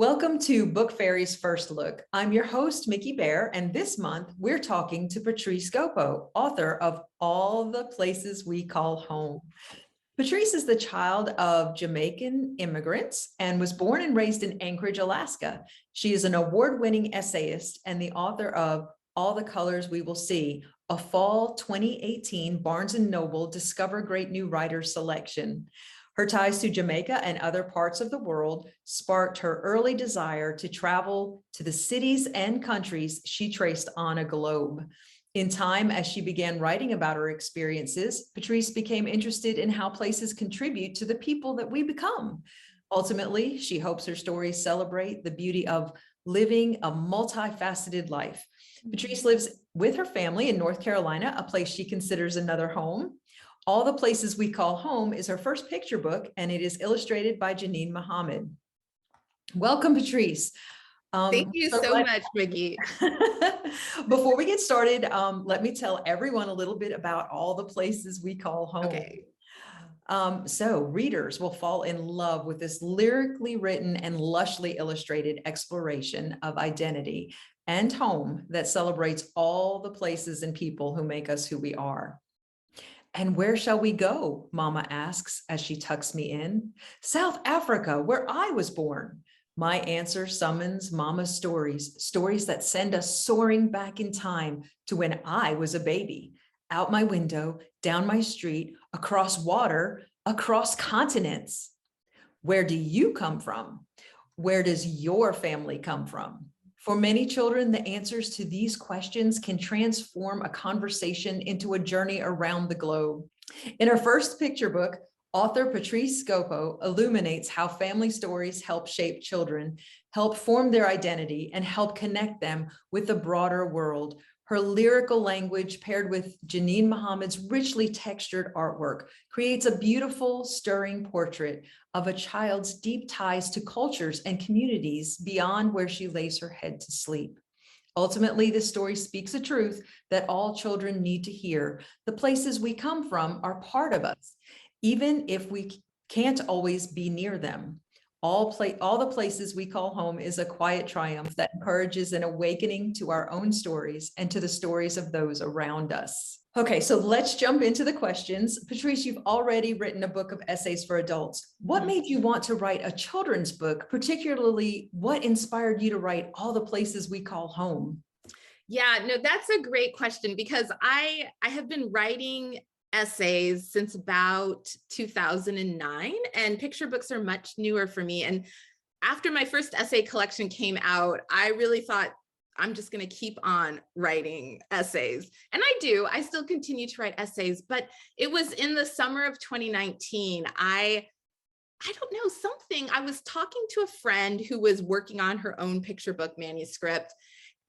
Welcome to Book Fairies First Look. I'm your host, Micki Bare, and this month we're talking to Patrice Gopo, author of All the Places We Call Home. Patrice is the child of Jamaican immigrants and was born and raised in Anchorage, Alaska. She is an award-winning essayist and the author of All the Colors We Will See, a fall 2018 Barnes & Noble Discover Great New Writers selection. Her ties to Jamaica and other parts of the world sparked her early desire to travel to the cities and countries she traced on a globe. In time, as she began writing about her experiences, Patrice became interested in how places contribute to the people that we become. Ultimately, she hopes her stories celebrate the beauty of living a multifaceted life. Patrice lives with her family in North Carolina, a place she considers another home. All the Places We Call Home is her first picture book, and it is illustrated by Janine Muhammad. Welcome, Patrice. Thank you so much, Micki. Before we get started, let me tell everyone a little bit about All the Places We Call Home. Okay. So readers will fall in love with this lyrically written and lushly illustrated exploration of identity and home that celebrates all the places and people who make us who we are. And where shall we go? Mama asks as she tucks me in. South Africa, where I was born. My answer summons Mama's stories that send us soaring back in time to when I was a baby. Out my window, down my street, across water, across continents. Where do you come from? Where does your family come from? For many children, the answers to these questions can transform a conversation into a journey around the globe. In her first picture book, author Patrice Gopo illuminates how family stories help shape children, help form their identity, and help connect them with the broader world. Her lyrical language, paired with Janine Muhammad's richly textured artwork, creates a beautiful, stirring portrait of a child's deep ties to cultures and communities beyond where she lays her head to sleep. Ultimately, this story speaks a truth that all children need to hear. The places we come from are part of us, even if we can't always be near them. All the Places We Call Home is a quiet triumph that encourages an awakening to our own stories and to the stories of those around us. Okay, so let's jump into the questions. Patrice, you've already written a book of essays for adults. What made you want to write a children's book? Particularly, what inspired you to write All the Places We Call Home? Yeah, no, that's a great question because I have been writing essays since about 2009, and picture books are much newer for me. And after my first essay collection came out, I really thought, I'm just going to keep on writing essays. And I still continue to write essays, but it was in the summer of 2019. I don't know, I was talking to a friend who was working on her own picture book manuscript.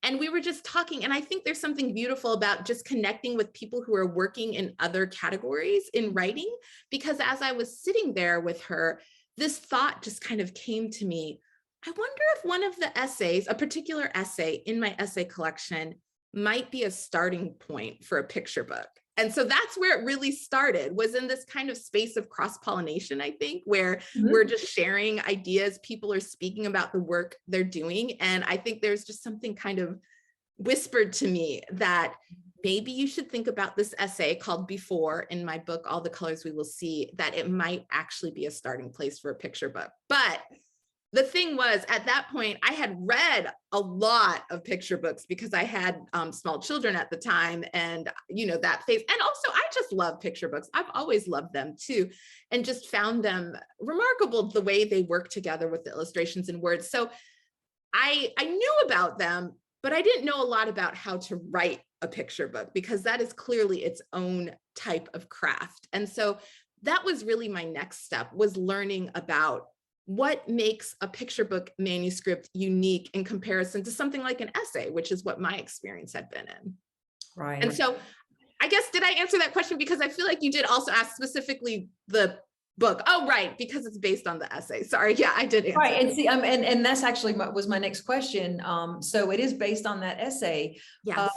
And we were just talking, and I think there's something beautiful about just connecting with people who are working in other categories in writing, because as I was sitting there with her, this thought just kind of came to me. I wonder if one of the essays, a particular essay in my essay collection, might be a starting point for a picture book. And so that's where it really started, was in this kind of space of cross-pollination, I think, where we're just sharing ideas. People are speaking about the work they're doing. And I think there's just something kind of whispered to me that maybe you should think about this essay called Before in my book, All the Colors We Will See, that it might actually be a starting place for a picture book. But the thing was, at that point, I had read a lot of picture books because I had small children at the time, and that phase. And also, I just love picture books. I've always loved them too, and just found them remarkable the way they work together with the illustrations and words. So I knew about them, but I didn't know a lot about how to write a picture book, because that is clearly its own type of craft. And so that was really my next step, was learning about what makes a picture book manuscript unique in comparison to something like an essay, which is what my experience had been in. Right. And so I guess, did I answer that question? Because I feel like you did also ask specifically the book. Oh, right, because it's based on the essay. Sorry, yeah, I did answer. Right, and see, and that's actually was my next question. So it is based on that essay. Yes.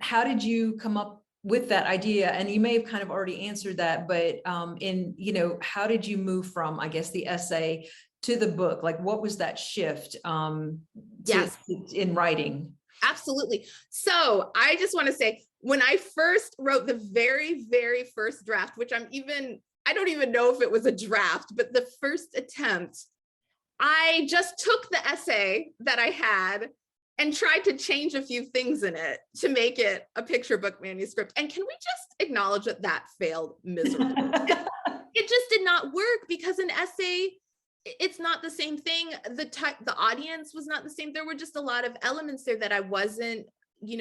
How did you come up with that idea? And you may have kind of already answered that, but how did you move from, I guess, the essay to the book? Like, what was that shift Yes, in writing? absolutely. So I just want to say, when I first wrote the very, very first draft, which I don't even know if it was a draft, but the first attempt, I just took the essay that I had and tried to change a few things in it to make it a picture book manuscript. And can we just acknowledge that that failed miserably? It just did not work, because an essay, it's not the same thing. The audience was not the same. There were just a lot of elements there that I wasn't,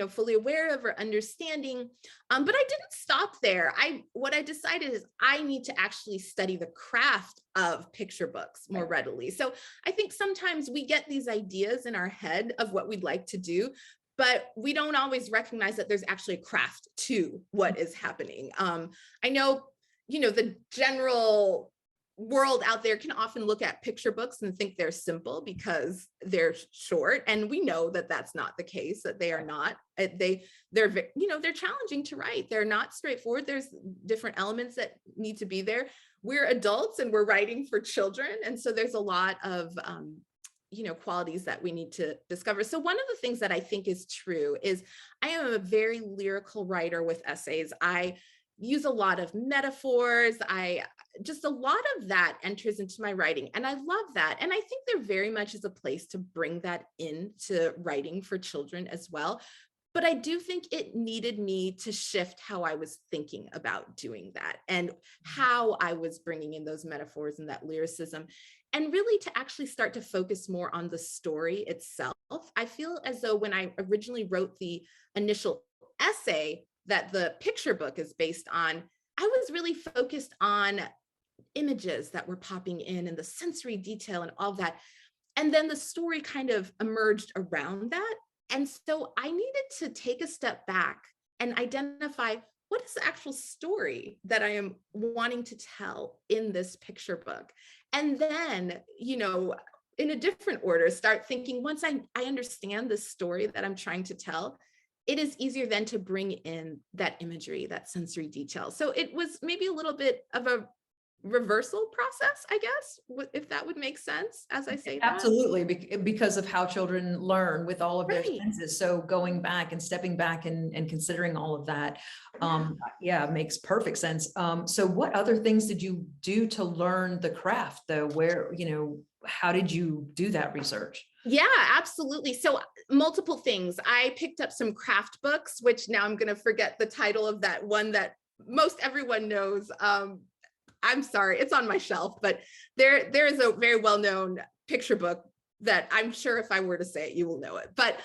fully aware of or understanding. But I didn't stop there. What I decided is I need to actually study the craft of picture books more readily. So I think sometimes we get these ideas in our head of what we'd like to do, but we don't always recognize that there's actually a craft to what is happening. I know, the general world out there can often look at picture books and think they're simple because they're short, and we know that that's not the case, that they are not. They're challenging to write. They're not straightforward. There's different elements that need to be there. We're adults and we're writing for children, and so there's a lot of qualities that we need to discover. So one of the things that I think is true is I am a very lyrical writer with essays. I use a lot of metaphors. Just a lot of that enters into my writing, and I love that. And I think there very much is a place to bring that into writing for children as well. But I do think it needed me to shift how I was thinking about doing that, and how I was bringing in those metaphors and that lyricism, and really to actually start to focus more on the story itself. I feel as though when I originally wrote the initial essay that the picture book is based on, I was really focused on images that were popping in and the sensory detail and all that. And then the story kind of emerged around that. And so I needed to take a step back and identify, what is the actual story that I am wanting to tell in this picture book? And then, in a different order, start thinking, once I understand the story that I'm trying to tell, it is easier then to bring in that imagery, that sensory detail. So it was maybe a little bit of a reversal process, I guess, if that would make sense as I say that. Absolutely, because of how children learn with all of their Right. senses. So going back and stepping back and considering all of that, makes perfect sense. So what other things did you do to learn the craft though? How did you do that research? Yeah, absolutely. So multiple things. I picked up some craft books, which now I'm going to forget the title of that one that most everyone knows. I'm sorry, it's on my shelf, but there is a very well-known picture book that I'm sure if I were to say it, you will know it. But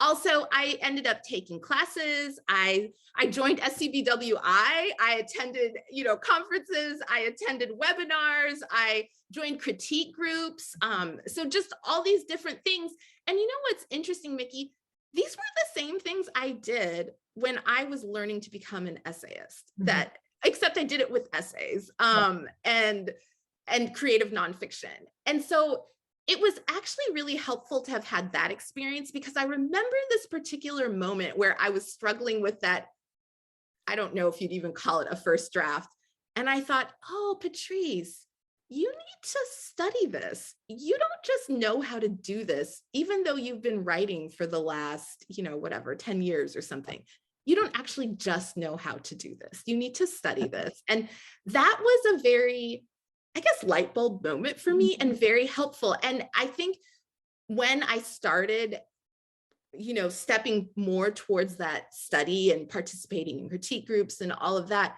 also, I ended up taking classes. I joined SCBWI. I attended, conferences. I attended webinars. I joined critique groups. So just all these different things. And you know what's interesting, Micki? These were the same things I did when I was learning to become an essayist. Mm-hmm. Except I did it with essays and creative nonfiction. And so it was actually really helpful to have had that experience, because I remember this particular moment where I was struggling with that. I don't know if you'd even call it a first draft. And I thought, oh, Patrice, you need to study this. You don't just know how to do this, even though you've been writing for the last, 10 years or something. You don't actually just know how to do this. You need to study this. And that was a very, I guess, light bulb moment for me, and very helpful. And I think when I started, stepping more towards that study and participating in critique groups and all of that,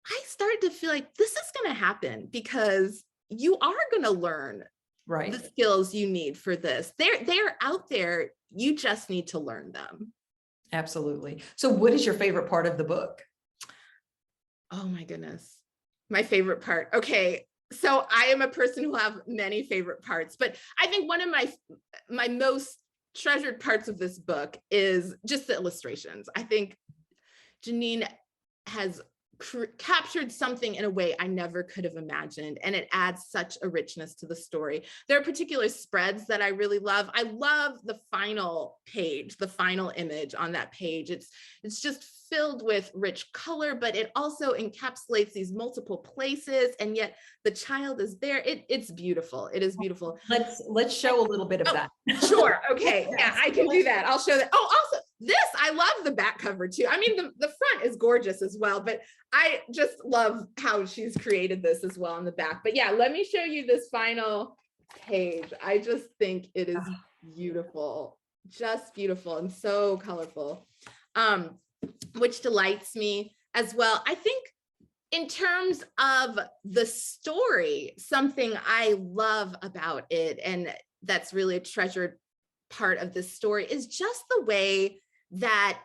I started to feel like this is going to happen, because you are going to learn the skills you need for this. They're out there. You just need to learn them. Absolutely. So what is your favorite part of the book? Oh my goodness. My favorite part. Okay. So I am a person who have many favorite parts, but I think one of my most treasured parts of this book is just the illustrations. I think Janine has captured something in a way I never could have imagined. And it adds such a richness to the story. There are particular spreads that I really love. I love the final page, the final image on that page. It's just filled with rich color, but it also encapsulates these multiple places. And yet the child is there. It's beautiful. It is beautiful. Let's show a little bit of that. Sure. Okay. Yeah, Yes. I can do that. I'll show that. Oh, also this, I love the back cover too. I mean, the front is gorgeous as well, but I just love how she's created this as well on the back. But yeah, let me show you this final page. I just think it is beautiful, just beautiful and so colorful, which delights me as well. I think in terms of the story, something I love about it, and that's really a treasured part of this story, is just the way that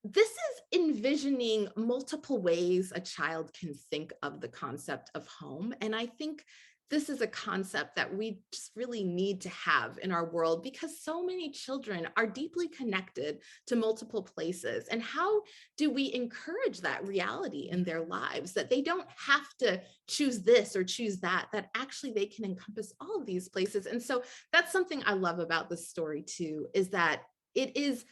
this is envisioning multiple ways a child can think of the concept of home. And I think this is a concept that we just really need to have in our world, because so many children are deeply connected to multiple places. And how do we encourage that reality in their lives, that they don't have to choose this or choose that, that actually they can encompass all of these places? And so that's something I love about this story too, is that it is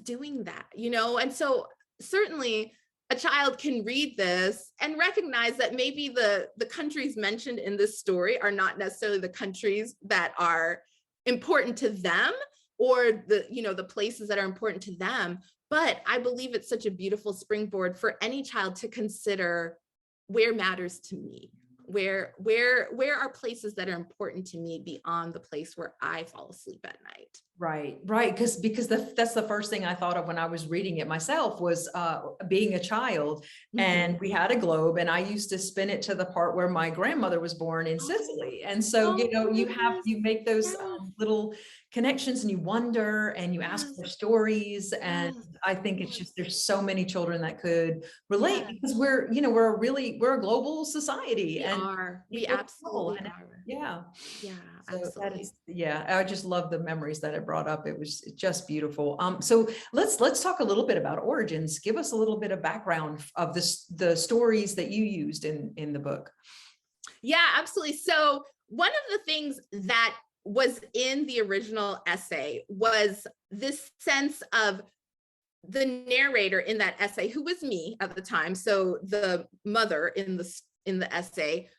doing that, you know? And so certainly a child can read this and recognize that maybe the countries mentioned in this story are not necessarily the countries that are important to them, or the places that are important to them. But I believe it's such a beautiful springboard for any child to consider where matters to me. Where are places that are important to me beyond the place where I fall asleep at night? Right. Because that's the first thing I thought of when I was reading it myself, was being a child. And we had a globe, and I used to spin it to the part where my grandmother was born in Sicily. And so, you make those little connections, and you wonder, and you ask for stories. And I think it's just, there's so many children that could relate, because we're a global society. We absolutely are. Yeah. Yeah, So absolutely. I just love the memories that it brought up. It was just beautiful. So let's talk a little bit about origins. Give us a little bit of background of the stories that you used in the book. Yeah, absolutely. So one of the things that was in the original essay was this sense of the narrator in that essay, who was me at the time. So the mother in the essay,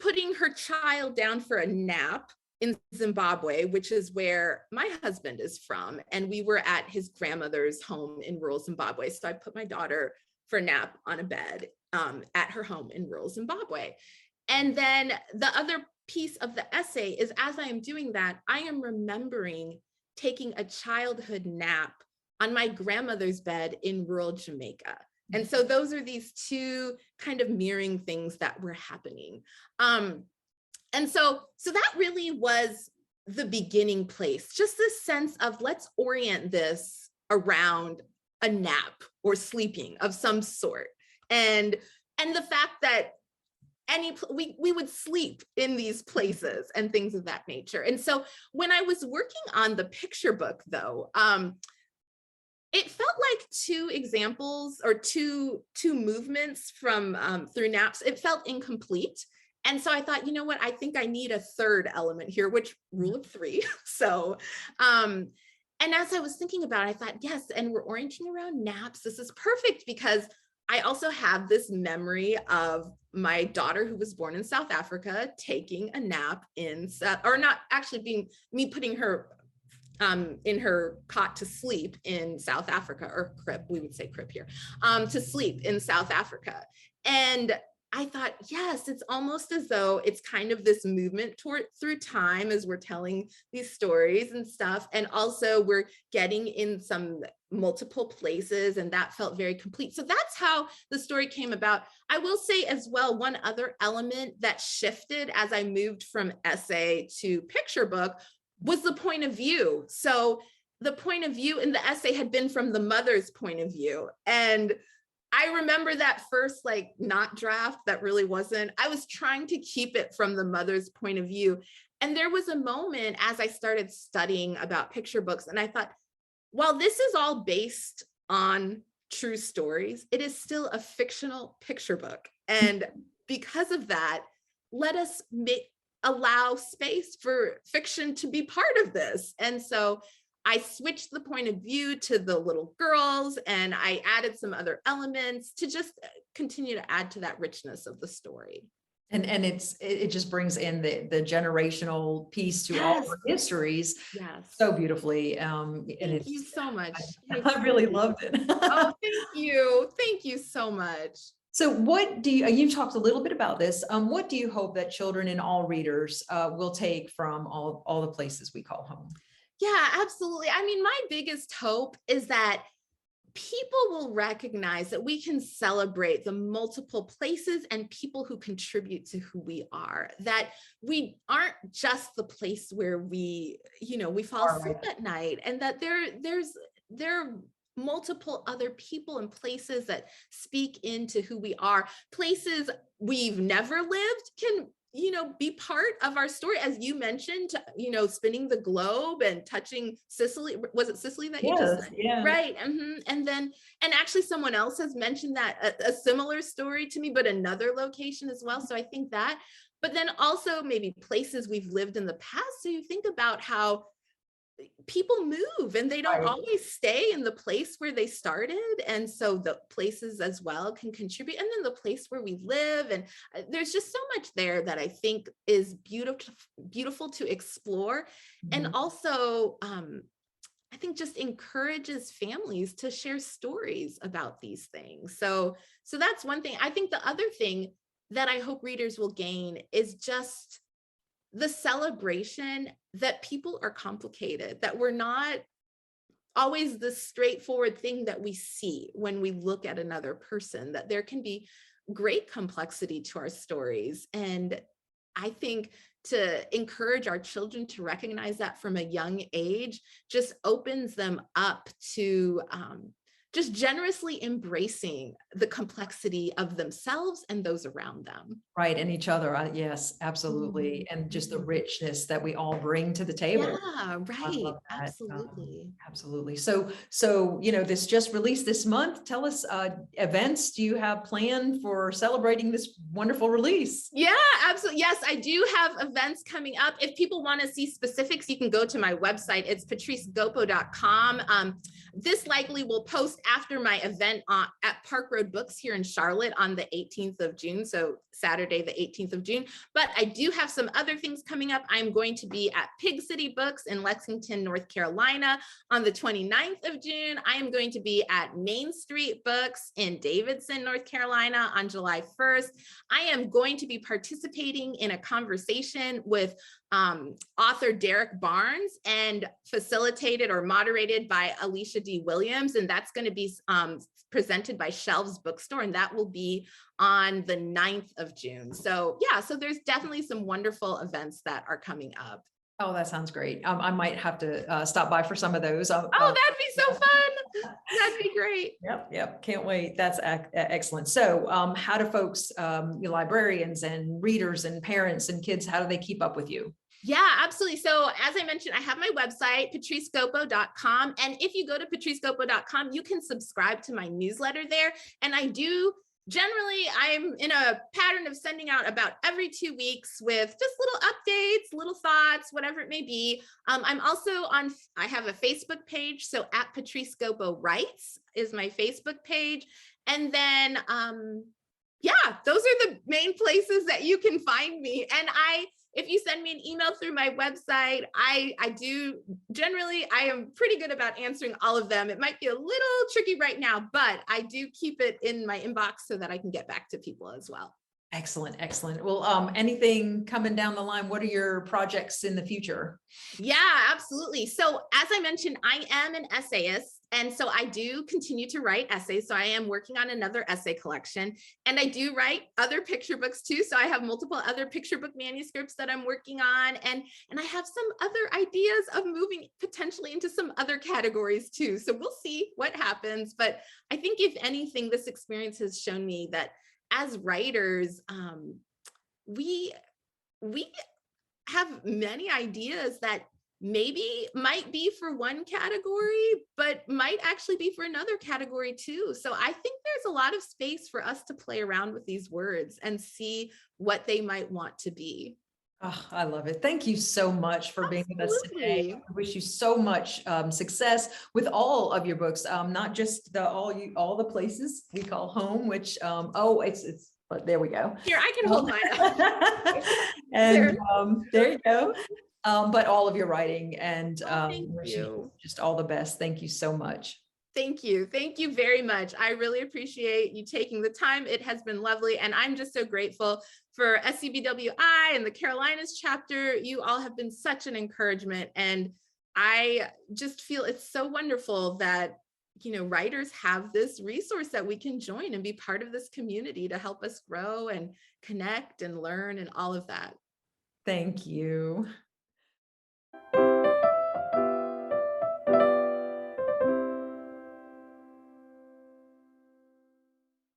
putting her child down for a nap in Zimbabwe, which is where my husband is from. And we were at his grandmother's home in rural Zimbabwe. So I put my daughter for a nap on a bed at her home in rural Zimbabwe. And then the other piece of the essay is, as I am doing that, I am remembering taking a childhood nap on my grandmother's bed in rural Jamaica. And so those are these two kind of mirroring things that were happening. And so that really was the beginning place, just this sense of, let's orient this around a nap or sleeping of some sort. And the fact that we would sleep in these places and things of that nature. And so when I was working on the picture book, though, it felt like two examples or two movements from through naps. It felt incomplete. And so I thought, you know what, I think I need a third element here, which rule of three. So, and as I was thinking about it, I thought, yes, and we're orienting around naps. This is perfect, because I also have this memory of my daughter, who was born in South Africa, taking a nap putting her in her cot to sleep in South Africa, or crib, we would say crib here, to sleep in South Africa. And I thought, yes, it's almost as though it's kind of this movement through time as we're telling these stories and stuff. And also we're getting in some multiple places, and that felt very complete. So that's how the story came about. I will say as well, one other element that shifted as I moved from essay to picture book was the point of view. So the point of view in the essay had been from the mother's point of view. And I remember that first not draft that really wasn't, I was trying to keep it from the mother's point of view. And there was a moment as I started studying about picture books, and I thought, well, this is all based on true stories, it is still a fictional picture book. And because of that, let us allow space for fiction to be part of this. And so I switched the point of view to the little girls, and I added some other elements to just continue to add to that richness of the story. And it just brings in the generational piece to all Yes. our histories Yes. so beautifully. And Thank you so much. I really loved it. Oh, thank you. Thank you so much. So what do you talked a little bit about this. What do you hope that children and all readers will take from all the places we call home? Yeah, absolutely. I mean, my biggest hope is that people will recognize that we can celebrate the multiple places and people who contribute to who we are, that we aren't just the place where we fall asleep at night, and that there are multiple other people and places that speak into who we are. Places we've never lived can be part of our story, as you mentioned, spinning the globe and touching Sicily. Was it Sicily that you just Yes, said? yeah. Right. And actually someone else has mentioned that a similar story to me, but another location as well. So I think that, but then also maybe places we've lived in the past. So you think about how people move and they don't Right. always stay in the place where they started, and so the places as well can contribute, and then the place where we live, and there's just so much there that I think is beautiful to explore. And Mhm. also I think just encourages families to share stories about these things. So that's one thing. I think the other thing that I hope readers will gain is just the celebration that people are complicated, that we're not always the straightforward thing that we see when we look at another person, that there can be great complexity to our stories. And I think to encourage our children to recognize that from a young age just opens them up to just generously embracing the complexity of themselves and those around them. Right, and each other. Yes, absolutely. Mhm, And just the mhm. richness that we all bring to the table. Yeah, I right. love that. Absolutely. Absolutely. So, this just released this month. Tell us, events do you have planned for celebrating this wonderful release? Yeah, absolutely. Yes, I do have events coming up. If people want to see specifics, you can go to my website. It's patricegopo.com. This likely will post after my event at Park Road Books here in Charlotte on the 18th of June. So Saturday, the 18th of June. But I do have some other things coming up. I'm going to be at Pig City Books in Lexington, North Carolina on the 29th of June. I am going to be at Main Street Books in Davidson, North Carolina on July 1st. I am going to be participating in a conversation with author Derek Barnes and facilitated or moderated by Alicia D. Williams. And that's going to be presented by Shelves Bookstore. And that will be on the 9th of June. So yeah, so there's definitely some wonderful events that are coming up. Oh, that sounds great. I might have to stop by for some of those. Oh, that'd be so fun. That'd be great. Yep. Can't wait. That's excellent. So, how do folks, librarians and readers and parents and kids, how do they keep up with you? Yeah, absolutely. So as I mentioned, I have my website, patricegopo.com. And if you go to patricegopo.com, you can subscribe to my newsletter there. And I'm in a pattern of sending out about every 2 weeks with just little updates, little thoughts, whatever it may be. I have a Facebook page. So at Patrice Gopo Writes is my Facebook page. And then, yeah, those are the main places that you can find me. And if you send me an email through my website, I am pretty good about answering all of them. It might be a little tricky right now, but I do keep it in my inbox so that I can get back to people as well. Excellent. Well, anything coming down the line? What are your projects in the future? Yeah, absolutely. So as I mentioned, I am an essayist. And so I do continue to write essays. So I am working on another essay collection, and I do write other picture books too. So I have multiple other picture book manuscripts that I'm working on. And I have some other ideas of moving potentially into some other categories too. So we'll see what happens. But I think if anything, this experience has shown me that as writers, we have many ideas that maybe might be for one category, but might actually be for another category too. So I think there's a lot of space for us to play around with these words and see what they might want to be. Oh, I love it. Thank you so much for being with us today. Absolutely. I wish you so much success with all of your books, not just all the places we call home, which but there we go. Here, I can hold mine up. And There. there you go. But all of your writing, and Oh, thank wish you you. just all the best. Thank you so much. Thank you. Thank you very much. I really appreciate you taking the time. It has been lovely. And I'm just so grateful for SCBWI and the Carolinas chapter. You all have been such an encouragement. And I just feel it's so wonderful that, writers have this resource that we can join and be part of this community to help us grow and connect and learn and all of that. Thank you.